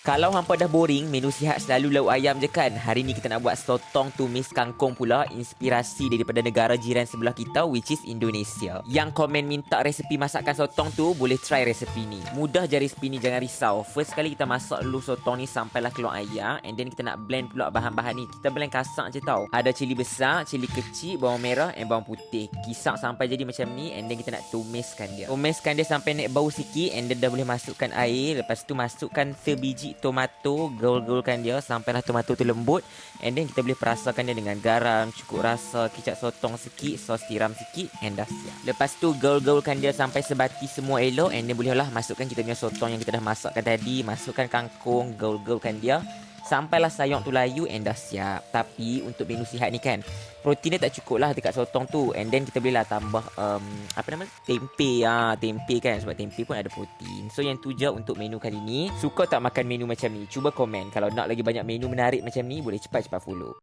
Kalau hampa dah boring, menu sihat selalu lauk ayam je kan? Hari ni kita nak buat sotong tumis kangkung pula, inspirasi daripada negara jiran sebelah kita, which is Indonesia. Yang komen minta resepi masakan sotong tu, boleh try resepi ni. Mudah je resepi ni, jangan risau. First kali kita masak dulu sotong ni sampailah keluar air, and then kita nak blend pula bahan-bahan ni. Kita blend kasar je tau. Ada cili besar, cili kecil, bawang merah, and bawang putih. Kisar sampai jadi macam ni, and then kita nak tumiskan dia. Tumiskan dia sampai naik bau sikit, and then dah boleh masukkan air. Lepas tu masukkan sebiji tomato, gaul-gaulkan dia sampailah tomato tu lembut, and then kita boleh perasakan dia dengan garam, cukup rasa, kicap sotong sikit, sos tiram sikit, and dah siap. Lepas tu gaul-gaulkan dia sampai sebati semua elok, and then bolehlah masukkan kita punya sotong yang kita dah masakkan tadi, masukkan kangkung, gaul-gaulkan dia sampailah sayur tu layu, and dah siap. Tapi untuk menu sihat ni kan, protein dia tak cukup lah dekat sotong tu, and then kita bolehlah tambah tempe. Tempe kan, sebab tempe pun ada protein. So yang tu je untuk menu kali ni. Suka tak makan menu macam ni? Cuba komen. Kalau nak lagi banyak menu menarik macam ni, boleh cepat-cepat follow.